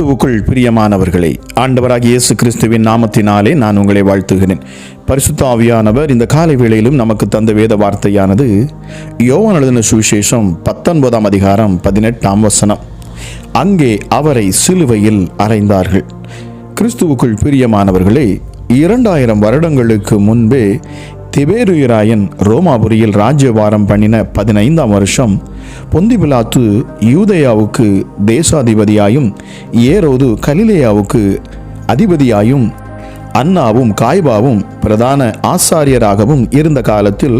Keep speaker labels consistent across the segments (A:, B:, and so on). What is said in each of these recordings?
A: கிறிஸ்துவுக்குள் பிரியமானவர்களே, ஆண்டவராகிய இயேசு கிறிஸ்துவின் நாமத்தினாலே நான் உங்களை வாழ்த்துகிறேன். பரிசுத்த ஆவியானவர் இந்த காலை வேளையிலும் நமக்கு தந்த வேத வார்த்தையானது யோவான் எழுதின சுவிசேஷம் 19ஆம் அதிகாரம் 18ஆம் வசனம். அங்கே அவரை சிலுவையில் அறைந்தார்கள். கிறிஸ்துவுக்குள் பிரியமானவர்களே, 2000 வருடங்களுக்கு முன்பே திபேரியராயன் ரோமாபுரியில் ராஜ்யபாரம் பண்ணின 15ஆம் வருஷம் பொந்தி பிலாத்து யூதேயாவுக்கு தேசாதிபதியாயும் ஏரோது கலிலேயாவுக்கு அதிபதியாயும் அன்னாவும் காய்பாவும் பிரதான ஆசாரியராகவும் இருந்த காலத்தில்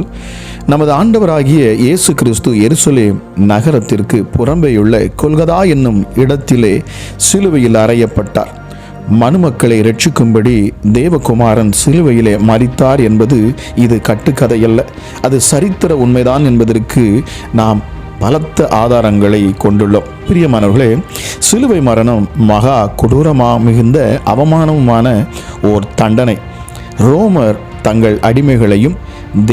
A: நமது ஆண்டவராகிய இயேசு கிறிஸ்து எருசலேம் நகரத்திற்கு புறம்பேயுள்ள கொல்கதா என்னும் இடத்திலே சிலுவையில் அறையப்பட்டார். மனுமக்களை ரட்சிக்கும்படி தேவகுமாரன் சிலுவையிலே மரித்தார் என்பது இது கட்டுக்கதையல்ல, அது சரித்திர உண்மைதான் என்பதற்கு நாம் பலத்த ஆதாரங்களை கொண்டுள்ளோம். பிரியமானவர்களே, சிலுவை மரணம் மகா கொடூரமாக அவமானமான ஓர் தண்டனை. ரோமர் தங்கள் அடிமைகளையும்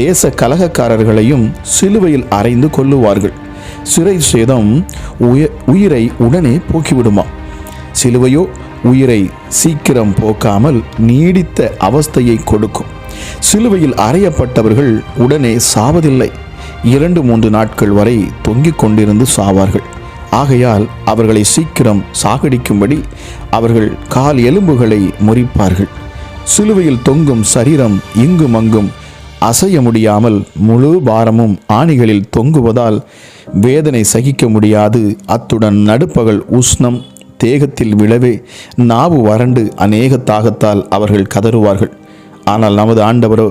A: தேச கலகக்காரர்களையும் சிலுவையில் அறைந்து கொல்லுவார்கள். சிறை சேதம் உயிரை உடனே போக்கிவிடுமா? சிலுவையோ உயிரை சீக்கிரம் போக்காமல் நீடித்த அவஸ்தையை கொடுக்கும். சிலுவையில் அறையப்பட்டவர்கள் உடனே சாவதில்லை, 2-3 நாட்கள் வரை தொங்கிக் கொண்டிருந்து சாவார்கள். ஆகையால் அவர்களை சீக்கிரம் சாகடிக்கும்படி அவர்கள் கால் எலும்புகளை முறிப்பார்கள். சிலுவையில் தொங்கும் சரீரம் இங்கும் அங்கும் அசைய முடியாமல் முழு பாரமும் ஆணிகளில் தொங்குவதால் வேதனை சகிக்க முடியாது. அத்துடன் நடுப்பகல் உஷ்ணம் தேகத்தில் விழவே நாவு வறண்டு அநேக தாகத்தால் அவர்கள் கதறுவார்கள். ஆனால் நமது ஆண்டவரோ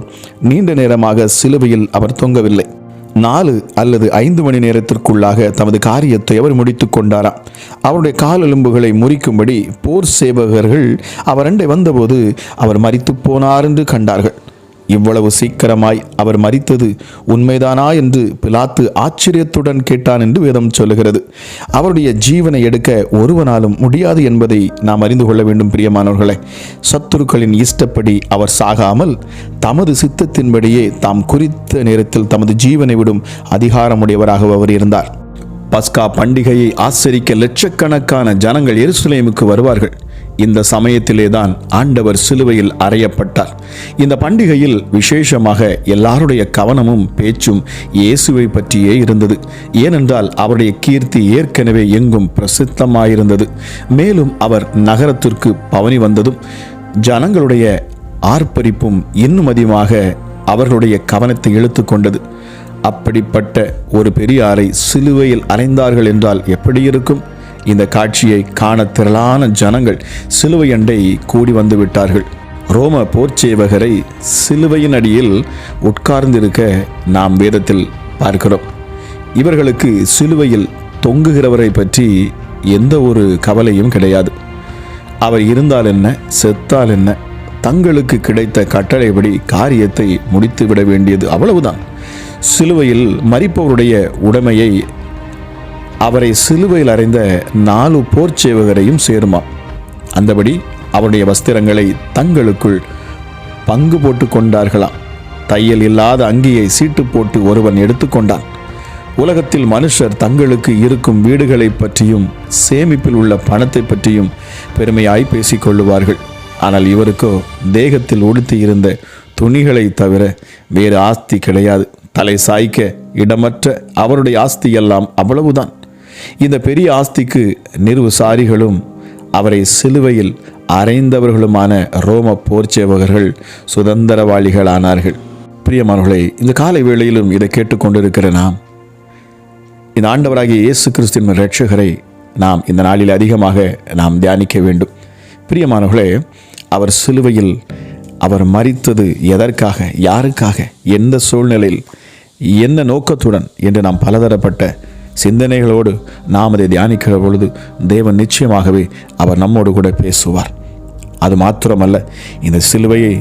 A: நீண்ட நேரமாக சிலுவையில் அவர் தொங்கவில்லை. 4 அல்லது 5 மணி நேரத்திற்குள்ளாக தமது காரியத்தை அவர் முடித்து கொண்டாராம். அவருடைய காலெலும்புகளை முறிக்கும்படி போர் சேவகர்கள் அவர் அண்டை வந்தபோது அவர் மரித்து போனார் என்று கண்டார்கள். இவ்வளவு சீக்கிரமாய் அவர் மரித்தது உண்மைதானா என்று பிலாத்து ஆச்சரியத்துடன் கேட்டான் என்று வேதம் சொல்லுகிறது. அவருடைய ஜீவனை எடுக்க ஒருவனாலும் முடியாது என்பதை நாம் அறிந்து கொள்ள வேண்டும். பிரியமானவர்களே, சத்துருக்களின் இஷ்டப்படி அவர் சாகாமல் தமது சித்தத்தின்படியே தாம் குறித்த நேரத்தில் தமது ஜீவனை விடும் அதிகாரமுடையவராக அவர் இருந்தார். பஸ்கா பண்டிகையை ஆசரிக்க லட்சக்கணக்கான ஜனங்கள் எருசலேமுக்கு வருவார்கள். இந்த சமயத்திலே தான் ஆண்டவர் சிலுவையில் அறையப்பட்டார். இந்த பண்டிகையில் விசேஷமாக எல்லாருடைய கவனமும் பேச்சும் இயேசுவை பற்றியே இருந்தது. ஏனென்றால் அவருடைய கீர்த்தி ஏற்கனவே எங்கும் பிரசித்தமாயிருந்தது. மேலும் அவர் நகரத்திற்கு பவனி வந்ததும் ஜனங்களுடைய ஆர்ப்பரிப்பும் இன்னும் அதிகமாக அவர்களுடைய கவனத்தை இழுத்து கொண்டது. அப்படிப்பட்ட ஒரு பெரியாரை சிலுவையில் அறைந்தார்கள் என்றால் எப்படி இருக்கும்? இந்த காட்சியை காண திரளான ஜனங்கள் சிலுவை அண்டை கூடி வந்து விட்டார்கள். ரோம போர்ச்சேவகரை சிலுவையின் அடியில் உட்கார்ந்திருக்க நாம் வேதத்தில் பார்க்கிறோம். இவர்களுக்கு சிலுவையில் தொங்குகிறவரை பற்றி எந்த ஒரு கவலையும் கிடையாது. அவர் இருந்தால் என்ன, செத்தால் என்ன, தங்களுக்கு கிடைத்த கட்டளைப்படி காரியத்தை முடித்து விட வேண்டியது, அவ்வளவுதான். சிலுவையில் மரிப்பவருடைய உடைமையை அவரை சிலுவையில் அறைந்த 4 போர்ச்சேவகரையும் சேருமா. அந்தபடி அவருடைய வஸ்திரங்களை தங்களுக்குள் பங்கு போட்டு கொண்டார்களாம். தையல் இல்லாத அங்கியை சீட்டு போட்டு ஒருவன் எடுத்துக்கொண்டான். உலகத்தில் மனுஷர் தங்களுக்கு இருக்கும் வீடுகளை பற்றியும் சேமிப்பில் உள்ள பணத்தை பற்றியும் பெருமையாய் பேசிக்கொள்ளுவார்கள். ஆனால் இவருக்கோ தேகத்தில் உடுத்தி இருந்த துணிகளை தவிர வேறு ஆஸ்தி கிடையாது. தலை சாய்க்க இடமற்ற அவருடைய ஆஸ்தி எல்லாம் அவ்வளவுதான். இந்த பெரிய ஆஸ்திக்கு நிர்விசாரிகளும் அவரை சிலுவையில் அறைந்தவர்களுமான ரோம போர்ச்சேவகர்கள் சுதந்திரவாளிகளானார்கள். பிரியமானவர்களே, இந்த காலை வேளையிலும் இதை கேட்டுக்கொண்டிருக்கிற நாம் இந்த ஆண்டவராகிய இயேசு கிறிஸ்துவின் இரட்சகரை நாம் இந்த நாளில் அதிகமாக நாம் தியானிக்க வேண்டும். பிரியமானவர்களே, அவர் சிலுவையில் அவர் மரித்தது எதற்காக, யாருக்காக, எந்த சூழ்நிலையில், என்ன நோக்கத்துடன் என்று நாம் பலதரப்பட்ட சிந்தனைகளோடு நாம் அதை தியானிக்கிற பொழுது தேவன் நிச்சயமாகவே அவர் நம்மோடு கூட பேசுவார். அது மாத்திரமல்ல, இந்த சிலுவையை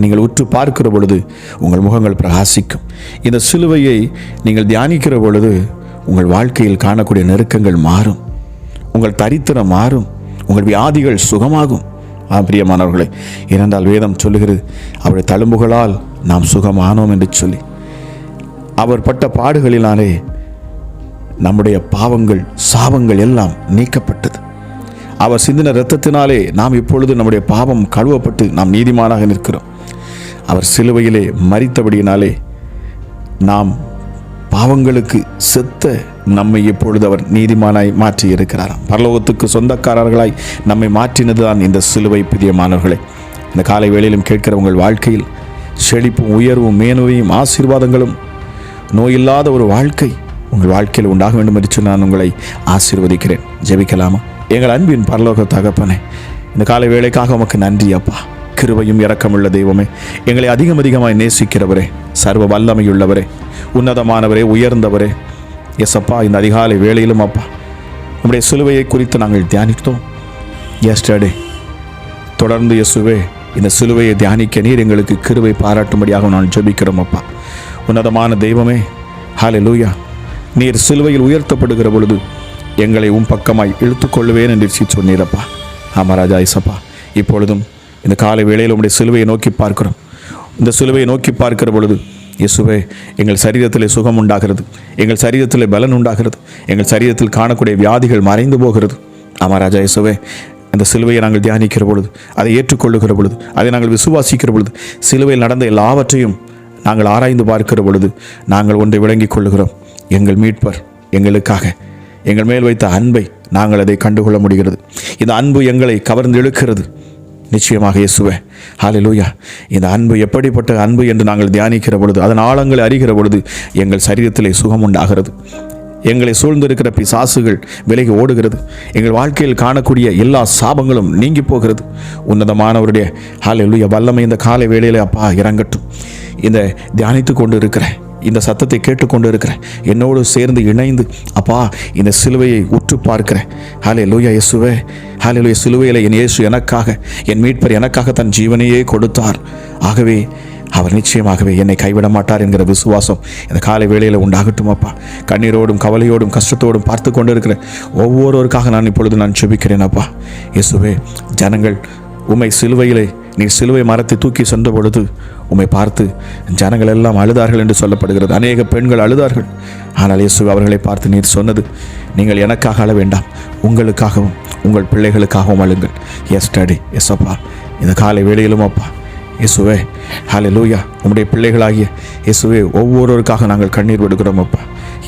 A: நீங்கள் உற்று பார்க்கிற பொழுது உங்கள் முகங்கள் பிரகாசிக்கும். இந்த சிலுவையை நீங்கள் தியானிக்கிற பொழுது உங்கள் வாழ்க்கையில் காணக்கூடிய நெருக்கங்கள் மாறும், உங்கள் தரித்திரம் மாறும், உங்கள் வியாதிகள் சுகமாகும். பிரியமானவர்களே, ஏனென்றால் வேதம் சொல்லுகிறது, அவருடைய தழும்புகளால் நாம் சுகமானோம் என்று சொல்லி. அவர் பட்ட பாடுகளினாலே நம்முடைய பாவங்கள் சாபங்கள் எல்லாம் நீக்கப்பட்டது. அவர் சிந்தின இரத்தத்தினாலே நாம் இப்பொழுது நம்முடைய பாவம் கழுவப்பட்டு நாம் நீதிமானாக நிற்கிறோம். அவர் சிலுவையிலே மரித்தபடியினாலே நாம் பாவங்களுக்கு செத்த நம்மை இப்பொழுது அவர் நீதிமானாய் மாற்றி இருக்கிறாராம். பரலோகத்துக்கு சொந்தக்காரர்களாய் நம்மை மாற்றினதுதான் இந்த சிலுவை. பிரியமானவர்களே, இந்த காலை வேளையிலும் கேட்கிற உங்கள் வாழ்க்கையில் செழிப்பும் உயர்வும் மேன்மையும் ஆசீர்வாதங்களும் நோயில்லாத ஒரு வாழ்க்கை உங்கள் வாழ்க்கையில் உண்டாக வேண்டும் என்று சொல்லி நான் உங்களை ஆசீர்வதிக்கிறேன். ஜெபிக்கலாமா? எங்கள் அன்பின் பரலோக தகப்பனே, இந்த காலை வேளைக்காக உமக்கு நன்றி அப்பா. கிருபையும் இரக்கமுள்ள தெய்வமே, எங்களை அதிகமாய் நேசிக்கிறவரே, சர்வ வல்லமையுள்ளவரே, உன்னதமானவரே, உயர்ந்தவரே, எஸ்அப்பா, இந்த அதிகாலை வேளையிலும் அப்பா நம்முடைய சிலுவையை குறித்து நாங்கள் தியானித்தோம் எஸ்டர்டே. தொடர்ந்து இயேசுவே இந்த சிலுவையை தியானிக்க நீர் எங்களுக்கு கிருபை பாராட்டும்படியாக நான் ஜெபிக்கிறோம் அப்பா. உன்னதமான தெய்வமே, ஹல்லேலூயா, நீர் சிலுவையில் உயர்த்தப்படுகிற பொழுது எங்களை பக்கமாய் இழுத்துக்கொள்ளுவேன் என்று சொன்னீரப்பா. ஆமராஜா இசப்பா, இப்பொழுதும் இந்த காலை வேளையில் உம்முடைய சிலுவையை நோக்கி பார்க்கிறோம். இந்த சிலுவையை நோக்கி பார்க்கிற பொழுது இயேசுவே எங்கள் சரீரத்திலே சுகம் உண்டாகிறது, எங்கள் சரீரத்திலே பலன் உண்டாகிறது, எங்கள் சரீரத்தில் காணக்கூடிய வியாதிகள் மறைந்து போகிறது. ஆமராஜா இயேசுவே, அந்த சிலுவையை நாங்கள் தியானிக்கிற பொழுது, அதை ஏற்றுக்கொள்ளுகிற பொழுது, அதை நாங்கள் விசுவாசிக்கிற பொழுது, சிலுவையில் நடந்த எல்லாவற்றையும் நாங்கள் ஆராய்ந்து பார்க்கிற பொழுது நாங்கள் ஒன்றை விளங்கிக் கொள்ளுகிறோம். எங்கள் மீட்பர் எங்களுக்காக எங்கள் மேல் வைத்த அன்பை நாங்கள் அதை கண்டுகொள்ள முடிகிறது. இந்த அன்பு எங்களை கவர்ந்து இழுக்கிறது. நிச்சயமாக இயேசுவே, ஹல்லேலூயா, இந்த அன்பு எப்படிப்பட்ட அன்பு என்று நாங்கள் தியானிக்கிற பொழுது, அதன் ஆழங்களை அறிகிற பொழுது எங்கள் சரீரத்திலே சுகம் உண்டாகிறது. எங்களை சூழ்ந்திருக்கிற பிசாசுகள் விலகி ஓடுகிறது. எங்கள் வாழ்க்கையில் காணக்கூடிய எல்லா சாபங்களும் நீங்கி போகிறது. உன்னதமானவருடைய ஹல்லேலூயா வல்லமை இந்த காலை வேளையிலே அப்பா இறங்கட்டும். இந்த தியானித்து கொண்டு இருக்கிறேன், இந்த சத்தத்தை கேட்டுக்கொண்டு இருக்கிறேன், என்னோடு சேர்ந்து இணைந்து அப்பா இந்த சிலுவையை உற்று பார்க்கிறேன். ஹல்லேலூயா இயேசுவே, ஹல்லேலூயா, சிலுவையில் என் இயேசு எனக்காக, என் மீட்பர் எனக்காக தன் ஜீவனையே கொடுத்தார். ஆகவே அவர் நிச்சயமாகவே என்னை கைவிட மாட்டார் என்கிற விசுவாசம் இந்த காலை வேளையில் உண்டாகட்டும் அப்பா. கண்ணீரோடும் கவலையோடும் கஷ்டத்தோடும் பார்த்து கொண்டு இருக்கிற ஒவ்வொருவருக்காக நான் இப்பொழுது நான் ஜெபிக்கிறேன் அப்பா. இயேசுவே, ஜனங்கள் உம்மை சிலுவையிலே, நீர் சிலுவை மரத்தை தூக்கி சென்ற பொழுது உம்மை பார்த்து ஜனங்கள் எல்லாம் அழுதார்கள் என்று சொல்லப்படுகிறது. அநேக பெண்கள் அழுதார்கள். ஆனால் இயேசு அவர்களை பார்த்து நீர் சொன்னது, நீங்கள் எனக்காக அழ வேண்டாம், உங்களுக்காகவும் உங்கள் பிள்ளைகளுக்காகவும் அழுங்கள். எஸ்டடி எஸ் அப்பா, இந்த காலை வேளையிலும் அப்பா இயேசுவே, ஹல்லேலூயா, உம்முடைய பிள்ளைகளாகிய இயேசுவே ஒவ்வொருவருக்காக நாங்கள் கண்ணீர் விடுகிறோம் அப்பா.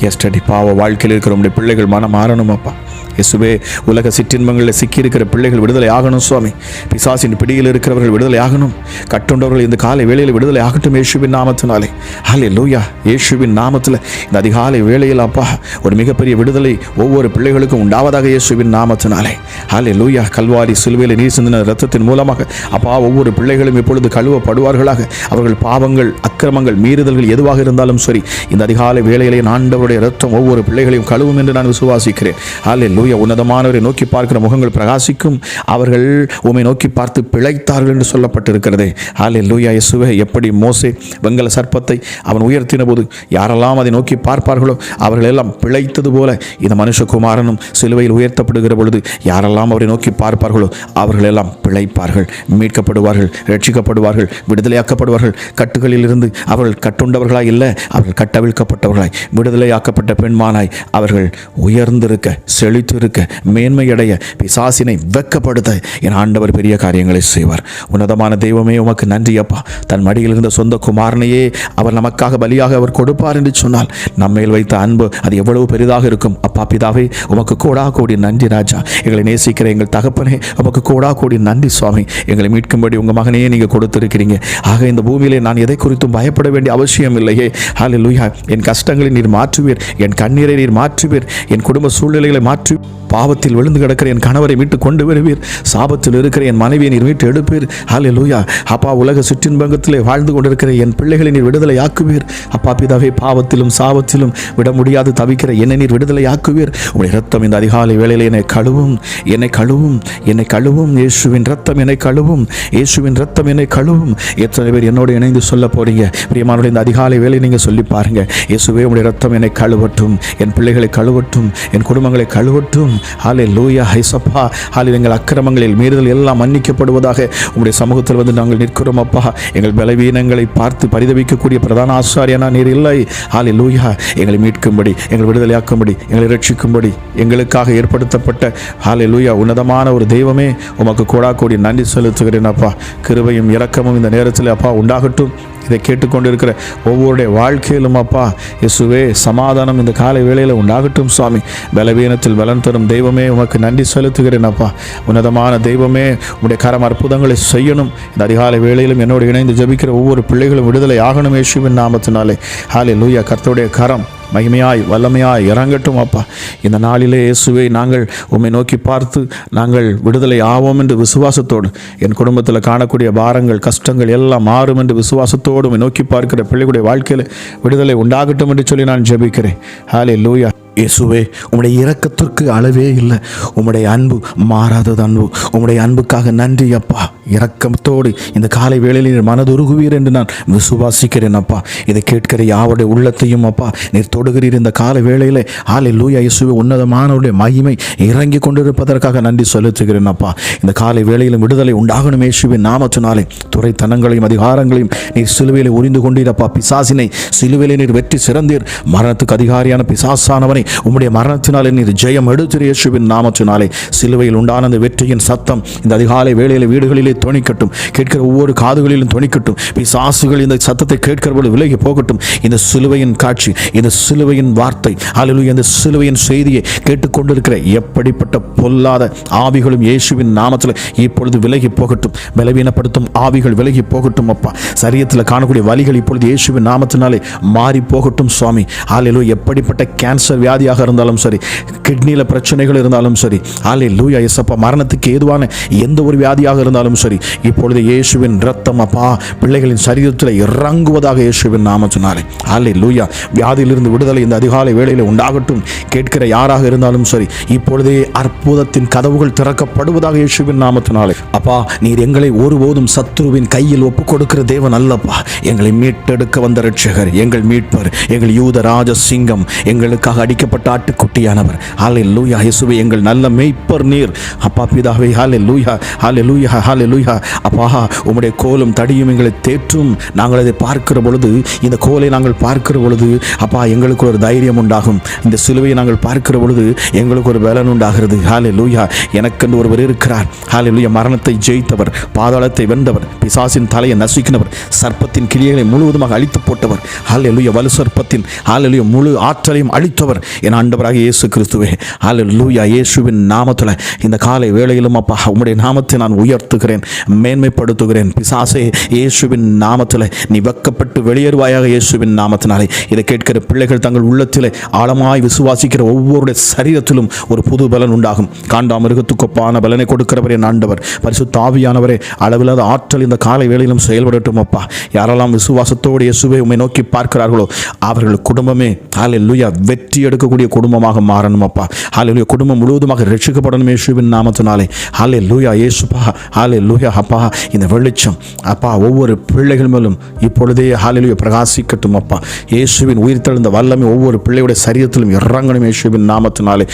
A: எஸ்டடி பாவ வாழ்க்கையில் இருக்கிற உம்முடைய பிள்ளைகள் மனம் மாறணும் அப்பா. இயேசுவே, உலக சிற்றின்பங்களில் சிக்கியிருக்கிற பிள்ளைகள் விடுதலை ஆகணும் சுவாமி. பிசாசின் பிடியில் இருக்கிறவர்கள் விடுதலை ஆகணும். கட்டுண்டவர்கள் இந்த காலை வேளையில் விடுதலை ஆகட்டும் இயேசுவின் நாமத்தினாலே. ஹல்லேலூயா, இயேசுவின் நாமத்தில் இந்த அதிகாலை வேளையில் அப்பா ஒரு மிகப்பெரிய விடுதலை ஒவ்வொரு பிள்ளைகளுக்கும் உண்டாவதாக இயேசுவின் நாமத்தினாலே. ஹல்லேலூயா, கல்வாரி சிலுவையில் நீர் சிந்தின இரத்தத்தின் மூலமாக அப்பா ஒவ்வொரு பிள்ளைகளும் இப்பொழுது கழுவப்படுவார்களாக. அவர்கள் பாவங்கள், அக்கிரமங்கள், மீறுதல்கள் எதுவாக இருந்தாலும் சரி, இந்த அதிகாலை வேளையிலே ஆண்டவருடைய இரத்தம் ஒவ்வொரு பிள்ளைகளையும் கழுவும் என்று நான் விசுவாசிக்கிறேன். ஹல்லேலூயா, உன்னதமானவரை நோக்கி பார்க்கிற முகங்கள் பிரகாசிக்கும். அவர்கள் உம்மை நோக்கி பார்த்து பிழைத்தார்கள் என்று சொல்லப்பட்டிருக்கிறதே. ஹல்லேலூயா இயேசுவே, எப்படி மோசே வெங்கல சர்ப்பத்தை அவன் உயர்த்தின போது யாரெல்லாம் அதை நோக்கி பார்ப்பார்களோ அவர்கள் எல்லாம் பிழைத்தது போல இந்த மனுஷகுமாரனும் சிலுவையில் உயர்த்தப்படுகிற பொழுது யாரெல்லாம் அவரை நோக்கி பார்ப்பார்களோ அவர்கள் எல்லாம் பிழைப்பார்கள், மீட்கப்படுவார்கள், ரட்சிக்கப்படுவார்கள், விடுதலையாக்கப்படுவார்கள். கட்டுகளில் இருந்து அவர்கள் கட்டுண்டவர்களாய் இல்லை, அவர்கள் கட்டவிழ்க்கப்பட்டவர்களாய், விடுதலையாக்கப்பட்ட பெண்மானாய் அவர்கள் உயர்ந்திருக்க, செழித்திருக்க, மேன்மையடைய, பிசாசினை வெட்கப்படுத்த என் ஆண்டவர் பெரிய காரியங்களை செய்வார். உன்னதமான தெய்வமே, உமக்கு நன்றி அப்பா. தன் மடியில் இருந்த சொந்த குமாரனையே அவர் நமக்காக பலியாக அவர் கொடுப்பார் என்று சொன்னால் நம்மேல் வைத்த அன்பு அது எவ்வளவு பெரிதாக இருக்கும். அப்பா பிதாவே, உமக்கு கோடா கோடி நன்றி ராஜா. எங்களை நேசிக்கிற எங்கள் தகப்பனே, உமக்கு கோடா கோடி நன்றி சுவாமி. எங்களை மீட்கும்படி உங்கள் மகனையே நீங்கள் கொடுத்திருக்கிறீங்க. ஆக இந்த பூமியிலே நான் எதை குறித்தும் பயப்பட வேண்டிய அவசியம் இல்லையே. ஹல்லேலூயா, என் கஷ்டங்களை நீர் மாற்றுவீர், என் கண்ணீரை நீர் மாற்றுவீர், என் குடும்ப சூழ்நிலைகளை மாற்றி, பாவத்தில் விழுந்து கிடக்கிற என் கணவரை மீட்டு கொண்டு வருவீர், சாபத்தில் இருக்கிற என் மனைவியை நீர் மீட்டு எடுப்பீர். ஹல்லேலூயா அப்பா, உலக சிற்றின்பங்கத்திலே வாழ்ந்து கொண்டிருக்கிற என் பிள்ளைகளை நீர் விடுதலை ஆக்குவீர். அப்பா பிதாவே, பாவத்திலும் சாபத்திலும் விட முடியாது தவிக்கிற என்னை நீர் விடுதலை ஆக்குவீர். உடைய ரத்தம் இந்த அதிகாலை வேளையில் என்னை கழுவும், என்னை கழுவும், என்னை கழுவும். இயேசுவின் ரத்தம் என்னை கழுவும், இயேசுவின் ரத்தம் என்னை கழுவும். எத்தனை பேர் என்னோடு இணைந்து சொல்ல போறீங்க? பிரியமானவர்களே, இந்த அதிகாலை வேளை நீங்கள் சொல்லி பாருங்க. இயேசுவே, உடைய ரத்தம் என்னை கழுவட்டும், என் பிள்ளைகளை கழுவட்டும், என் குடும்பங்களை கழுவட்டும். நீங்கட்டும். ஹல்லேலூயா இயேசப்பா. ஹல்லேலூயா. எங்கள் அக்கிரமங்களில் மீறுதல் எல்லாம் மன்னிக்கப்படுவதாக உம்முடைய சமூகத்தில் வந்து நாங்கள் நிற்கிறோம் அப்பா. எங்கள் பலவீனங்களை பார்த்து பரிதவிக்கக்கூடிய பிரதான ஆசாரியனா நீர் இல்லை. ஹல்லேலூயா. எங்களை மீட்கும்படி, எங்களை விடுதலையாக்கும்படி, எங்களை ரட்சிக்கும்படி எங்களுக்காக ஏற்படுத்தப்பட்ட ஹல்லேலூயா உன்னதமான ஒரு தெய்வமே, உமக்கு கோடாகோடி நன்றி செலுத்துகிறேன் அப்பா. கிருபையும் இரக்கமும் இந்த நேரத்தில் அப்பா உண்டாகட்டும். இதை கேட்டுக்கொண்டிருக்கிற ஒவ்வொருடைய வாழ்க்கையிலும் அப்பா இயேசுவே சமாதானம் இந்த காலை வேளையில் உண்டாகட்டும் சுவாமி. பலவீனத்தில் பலன் தரும் தெய்வமே, உமக்கு நன்றி செலுத்துகிறேன் அப்பா. உன்னதமான தெய்வமே, உம்முடைய கரம் அற்புதங்களை செய்யணும். இந்த அதிகாலை வேளையிலும் என்னோடு இணைந்து ஜெபிக்கிற ஒவ்வொரு பிள்ளைகளும் விடுதலை ஆகணும் இயேசுவின் நாமத்தினாலே. ஹல்லேலூயா. கர்த்தருடைய கரம் மகிமையாய் வல்லமையாய் இறங்கட்டும் அப்பா. இந்த நாளிலே இயேசுவை நாங்கள் உம்மை நோக்கி பார்த்து நாங்கள் விடுதலை ஆவோம் என்று விசுவாசத்தோடு, என் குடும்பத்தில் காணக்கூடிய பாரங்கள் கஷ்டங்கள் எல்லாம் மாறும் என்று விசுவாசத்தோடு உம்மை நோக்கி பார்க்கிற பிள்ளைகளுடைய வாழ்க்கையில் விடுதலை உண்டாகட்டும் என்று சொல்லி நான் ஜெபிக்கிறேன். ஹல்லேலூயா. இயேசுவே, உம்முடைய இரக்கத்திற்கு அளவே இல்லை. உம்முடைய அன்பு மாறாதது அன்பு. உம்முடைய அன்புக்காக நன்றி அப்பா. இரக்கத்தோடு இந்த காலை வேளையில் நீர் மனதுருகுவீர் என்று நான் விசுவாசிக்கிறேன் அப்பா. இதை கேட்கிற யாருடைய உள்ளத்தையும் அப்பா நீர் தொடுகிறீர் இந்த காலை வேளையில். ஹல்லேலூயா இயேசுவே. உன்னதமானவருடைய மகிமை இறங்கி கொண்டிருப்பதற்காக நன்றி செலுத்துகிறேன் அப்பா. இந்த காலை வேளையிலும் விடுதலை உண்டாகணும் இயேசுவின் நாமத்தினாலே. துரைத்தனங்களையும் அதிகாரங்களையும் நீர் சிலுவையில் உரிந்து கொண்டீரப்பா. பிசாசினை சிலுவையில் நீர் வெற்றி சிறந்தீர். மரணத்துக்கு அதிகாரியான பிசாசானவனை உம்முடைய மரணத்தினாலே நீர் ஜெயம் எடுத்து இயேசுவின் நாமத்தினாலே. சிலுவையில் உண்டான அந்த வெற்றியின் சத்தம் இந்த அதிகாலை வேளையில் வீடுகளிலே தொனிக்கட்டும். கேட்கிற ஒவ்வொரு காதுகளிலும் தொனிக்கட்டும். பிசாசுகள் இந்த சத்தத்தை கேட்கிறபோது விலகி போகட்டும். இந்த சிலுவையின் காட்சி, இந்த சிலுவையின் வார்த்தை, ஹல்லேலூயா, இந்த சிலுவையின் செய்தியை கேட்டுக்கொண்டிருக்கிற எப்படிப்பட்ட பொல்லாத ஆவிகளும் இயேசுவின் நாமத்தில் இப்பொழுது விலகி போகட்டும். பலவீனப்படுத்தும் ஆவிகள் விலகி போகட்டும் அப்பா. சரீரத்தில் காணக்கூடிய வலிகள் இப்பொழுது இயேசுவின் நாமத்தினாலே மாறி போகட்டும் சுவாமி. ஹல்லேலூயா. எப்படிப்பட்ட கேன்சர் வியாதியாக இருந்தாலும் சரி, கிட்னியில் பிரச்சனைகள் இருந்தாலும் சரி, ஹல்லேலூயா இயேசப்பா, மரணத்துக்கு ஏதுவான எந்த ஒரு வியாதியாக இருந்தாலும் சரி, இப்பொழுது இயேசுவின் இரத்தம் அப்பா பிள்ளைகளின் சரீரத்தில் இறங்குவதாக இயேசுவின் நாமத்தினாலே. ஹல்லேலூயா. வியாதியிலிருந்து விடுதலை இந்த அதிகாலை வேளையில் உண்டாகட்டும். கேட்கிற யாராக இருந்தாலும் சரி, இப்பொழுதே அற்புதத்தின் கதவுகள் திறக்கப்படுவதாக இயேசுவின் நாமத்தினாலே. அப்பா, நீர் எங்களை ஒருபோதும் சத்துருவின் கையில் ஒப்புக் கொடுக்கிற தேவன் அல்லப்பா. எங்களை மீட்டெடுக்க வந்த இரட்சகர், எங்கள் மீட்பர், எங்கள் யூத ராஜ சிங்கம், எங்களுக்காக அடிக்கப்பட்ட ஆட்டுக்குட்டியானவர். ஹல்லேலூயா இயேசுவே. எங்கள் நல்ல மேய்ப்பர் நீர் அப்பா பிதாவே. ஹல்லேலூயா. ஹல்லேலூயா. ஹல்லேலூயா. அப்பா, உம்முடைய கோலும் தடியும் எங்களை தேற்றும். நாங்கள் அதை பார்க்கிற பொழுது, இந்த கோலை நாங்கள் பார்க்கிற பொழுது அப்பா எங்களுக்கு ஒரு தைரியம் உண்டாகும். இந்த சிலுவையை நாங்கள் பார்க்கிற பொழுது எங்களுக்கு ஒரு பலன் உண்டாகிறது. ஹல்லேலூயா. எனக்கென்று ஒருவர் இருக்கிறார். ஹல்லேலூயா. மரணத்தை ஜெயித்தவர், பாதாளத்தை வென்றவர், பிசாசின் தலையை நசுக்கினவர், சர்ப்பத்தின் கிளிகளை முழுவதுமாக அழித்து போட்டவர். ஹல்லேலூயா. வலு சர்ப்பத்தின் ஹல்லேலூயா முழு ஆற்றலையும் அழித்தவர் என் ஆண்டவராக இயேசு கிறிஸ்துவே. ஹல்லேலூயா. இயேசுவின் நாமத்தில் இந்த காலை வேளையிலும் அப்பா உம்முடைய நாமத்தை நான் உயர்த்துகிறேன், மேன்மைப்படுத்துகிறேன். பிசாசே, இயேசுவின் நாமத்தில் நீ வெக்கப்பட்டு வெளியேறுவாயாக இயேசுவின் நாமத்தினாலே. இதை கேட்கிற பிள்ளைகள் தங்கள் உள்ளத்திலே ஆழமாய் விசுவாசிக்கிற ஒவ்வொருடைய சரீரத்திலும் ஒரு புது பலன் உண்டாகும். காண்டா மிருகத்துக்கொப்பான பலனை கொடுக்கிறவர் என் ஆண்டவர் பரிசுத்த ஆவியானவரே. அளவில்லாத ஆற்றல் இந்த காலை வேளையிலும் செயல்படட்டும் அப்பா. யாரெல்லாம் விசுவாசத்தோடு இயேசுவை உம்மை நோக்கி பார்க்கிறார்களோ அவர்கள் குடும்பமே ஹல்லேலூயா வெற்றி எடுக்கக்கூடிய குடும்பமாக மாறணும் அப்பா. ஹல்லேலூயா. குடும்பம் முழுவதுமாக ரட்சிக்கப்படணும் இயேசுவின் நாமத்தினாலே. ஹல்லேலூயா இயேசுப்பா. ஹல்லேலூயா அப்பா. இந்த வெளிச்சம் அப்பா ஒவ்வொரு பிள்ளைகள் மேலும் இப்பொழுதே ஹல்லேலூயா பிரகாசிக்கட்டும் அப்பா. இயேசுவின் உயிர்த்தெழுந்த வல்லமை ஒவ்வொரு பிள்ளையுடைய சரீரத்திலும் இறங்கணும் இயேசுவின் நாமத்தினாலே.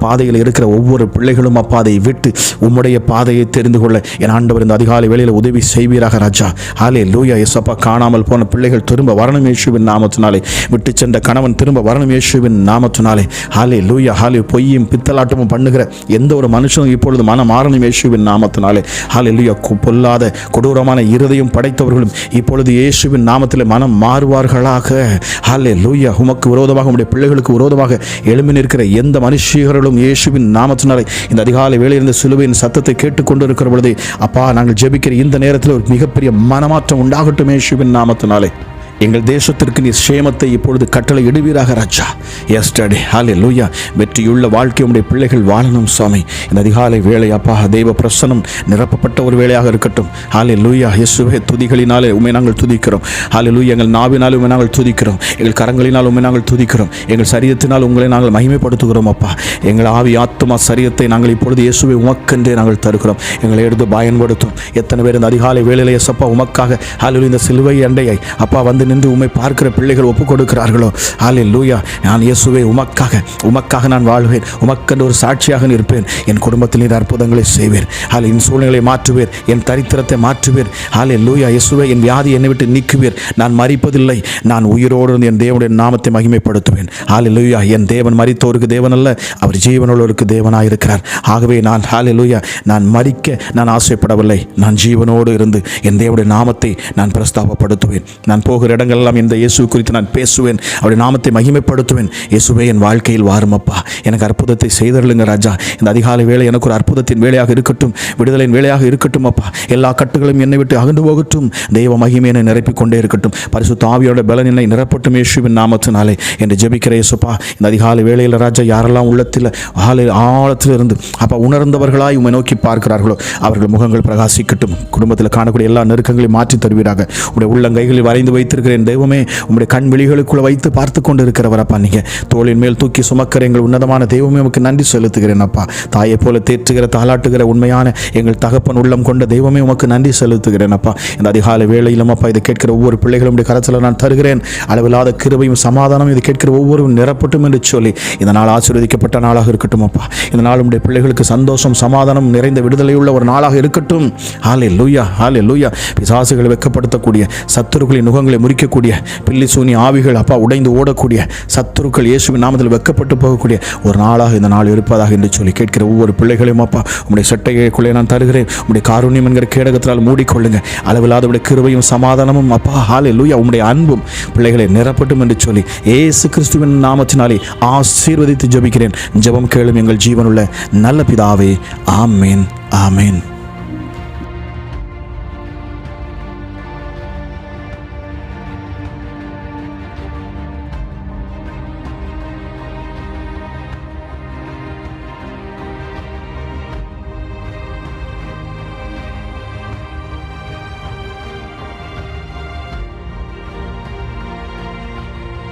A: பாதையில் இருக்கிற ஒவ்வொரு பிள்ளைகளும் அப்பா அதை விட்டு உம்முடைய பாதையை தெரிந்து கொள்ள என் ஆண்டவர் இந்த அதிகாலை வேளையில் உதவி செய்வீராக ராஜா. ஹல்லேலூயா இயேசப்பா. காணாமல் போன பிள்ளைகள் திரும்ப வரணும் இயேசுவின் நாமத்தினாலே. விட்டு சென்ற கணவன் திரும்ப வரணும் இயேசுவின் நாமத்தினாலே. ஹல்லேலூயா. ஹல்லேலூயா. பொய்யும் பித்தலாட்டமும் பண்ணுகிற எந்த ஒரு மனுஷனும் இப்பொழுது மனம் மாறணும் இயேசுவின் நாமத்தினாலே. ஹல்லேலூயா. பொல்லாத கொடூரமான இருதயம் படைத்தவர்களும் இப்பொழுது இயேசுவின் நாமத்தில் மனம் மாறுவார்களாக. ஹல்லேலூயா. உமக்கு விரோதமாக உம்முடைய பிள்ளைகளுக்கு விரோதமாக எழும்பி நிற்கிற எந்த மனுஷர்களும் இயேசுவின் நாமத்தினாலே இந்த அதிகாலை வேளையில் இருந்த சிலுவையின் சத்தத்தை கேட்டுக்கொண்டிருக்கிற பொழுது அப்பா நாங்கள் ஜெபிக்கிற இந்த நேரத்தில் ஒரு மிகப்பெரிய மனமாற்றம் உண்டாகட்டும் இயேசுவின் நாமத்தினாலே. எங்கள் தேசத்திற்கு நீர் சேமத்தை இப்பொழுது கட்டளை இடுவீராக ராஜா. எஸ்டர்டே ஹல்லேலூயா. வெற்றியுள்ள வாழ்க்கை உடைய பிள்ளைகள் வாழணும் சுவாமி. இந்த அதிகாலை வேளை அப்பா தெய்வ பிரசன்னம் நிரப்பப்பட்ட ஒரு வேளையாக இருக்கட்டும். ஹல்லேலூயா. இயேசுவே, துதிகளினாலே உம்மை நாங்கள் துதிக்கிறோம். ஹல்லேலூயா. எங்கள் நாவினால் உம்மை நாங்கள் துதிக்கிறோம். எங்கள் கரங்களினால் உம்மை நாங்கள் துதிக்கிறோம். எங்கள் சரீரத்தினால் உங்களை நாங்கள் மகிமைப்படுத்துகிறோம் அப்பா. எங்கள் ஆவி ஆத்துமா சரீரத்தை நாங்கள் இப்பொழுது இயேசுவை உமக்கென்றே நாங்கள் தருகிறோம். எங்களை எடுத்து பயன்படுத்தும். எத்தனை பேர் இந்த அதிகாலை வேளையிலே இயேசப்பா உமக்காக ஹல்லேலூயா இந்த சிலுவை அண்டையை அப்பா வந்து நின்று உம்மை பார்க்கிற பிள்ளைகள் ஒப்புக் கொடுக்கிறார்களோ, ஹல்லேலூயா, நான் இயேசுவே உமக்காக நான் வாழ்வேன், உமக்கென்று ஒரு சாட்சியாக இருப்பேன், என் குடும்பத்தில் நீர் அற்புதங்களை செய்வேன், என் சூழ்நிலை மாற்றுவேர், என் தரித்திரத்தை மாற்றுவேர், ஹல்லேலூயா, இயேசுவே என் வியாதி என்னை விட்டு நீக்குவீர், நான் மரிப்பதில்லை, நான் உயிரோடு இருந்து என் தேவனுடைய நாமத்தை மகிமைப்படுத்துவேன், ஹல்லேலூயா, என் தேவன் மரித்தோருக்கு தேவன் அல்ல, அவர் ஜீவனுள்ளோருக்கு தேவனாக இருக்கிறார். ஆகவே நான் ஹல்லேலூயா, நான் மரிக்க நான் ஆசைப்படவில்லை, நான் ஜீவனோடு இருந்து என் தேவனுடைய நாமத்தை நான் பிரஸ்தாபப்படுத்துவேன். நான் போகிற இடங்களெல்லாம் இந்த இயேசு குறித்து நான் பேசுவேன், அவருடைய நாமத்தை மகிமைப்படுத்துவேன். இயேசுவே என் வாழ்க்கையில் வாருமப்பா, எனக்கு அற்புதத்தை செய்தருளுங்க ராஜா. இந்த அதிகாலை வேளை எனக்கு ஒரு அற்புதத்தின் வேலையாக இருக்கட்டும், விடுதலின் வேலையாக இருக்கட்டும் அப்பா. எல்லா கட்டுகளும் என்னை விட்டு அகன்று போகட்டும், தெய்வ மகிமை என்னை நிரப்பிக் கொண்டே இருக்கட்டும், பரிசுத்த ஆவியோட பலன் என்னை நிரப்பட்டும் இயேசுவின் நாமத்தினாலே என்று ஜெபிக்கிற இயேசுப்பா. இந்த அதிகாலை வேளையில் ராஜா யாரெல்லாம் உள்ளத்தில் ஆழத்தில் இருந்து அப்பா உணர்ந்தவர்களாய் உம்மை நோக்கி பார்க்கிறார்களோ அவர்கள் முகங்கள் பிரகாசிக்கட்டும். குடும்பத்தில் காணக்கூடிய எல்லா நெருக்கங்களையும் மாற்றி தருவீராக. உடைய உள்ளங்கைகளில் வரைந்து வைத்திருக்கிறேன் தெய்வமே, உங்களுடைய கண் விழிகளுக்குள்ள வைத்து பார்த்து கொண்டு இருக்கிறவர் அப்பா. நீங்கள் தோளின் மேல் தூக்கி சுமக்கிற எங்கள் உன்னதமான தெய்வமே உமக்கு நன்றி செலுத்துகிறேன் அப்பா. தாயை போல தேற்றுகிற தாளாட்டுகிற உண்மையான எங்கள் தகப்பன் உள்ளம் கொண்ட தெய்வமே உமக்கு நன்றி செலுத்துகிறேன் அப்பா. இந்த அதிகாலை வேளையிலும் அப்பா இதை கேட்கிற ஒவ்வொரு பிள்ளைகளுடைய கரத்தில் நான் தருகிறேன். அளவில்லாத கிருபையும் சமாதானம் இதை கேட்கிற ஒவ்வொரு நிரப்பட்டும் என்று சொல்லி இந்த நாள் ஆசீர்வதிக்கப்பட்ட நாளாக இருக்கட்டும் அப்பா. இந்த நாள் உடைய பிள்ளைகளுக்கு சந்தோஷம் சமாதானம் நிறைந்த விடுதலையுள்ள ஒரு நாளாக இருக்கட்டும். ஹல்லேலூயா, ஹல்லேலூயா. பிசாசுகளை வெட்கப்படுத்தக்கூடிய, சத்துருக்களின் நுகங்களை முறிக்கக்கூடிய, பில்லி சூனி ஆவிகள் அப்பா உடைந்து ஓடக்கூடிய, சத்துருக்கள் இயேசுவின் நாமத்தில் வெட்கப்பட்டு போகக்கூடிய ஒரு நாளாக இந்த நாள் இருப்பதாக என்று சொல்லி கேட்கிற ஒவ்வொரு பிள்ளைகளையும் அப்பா உங்களுடைய சட்டைக்குள்ளே நான் தருகிறேன். உங்களுடைய காருண்யம் என்கிற கேடகத்தினால் மூடிக்கொள்ளுங்க. அளவில்லாத உடைய கிருபையும் சமாதானமும் அப்பா ஹல்லேலூயா உங்களுடைய அன்பும் பிள்ளைகளை நிரப்பட்டும் என்று சொல்லி இயேசு கிறிஸ்துவின் நாமத்தினாலே ஆசீர்வதித்து ஜெபிக்கிறேன். ஜெபம் கேளும் எங்கள் ஜீவனுள்ள நல்ல பிதாவே. ஆமேன், ஆமேன்.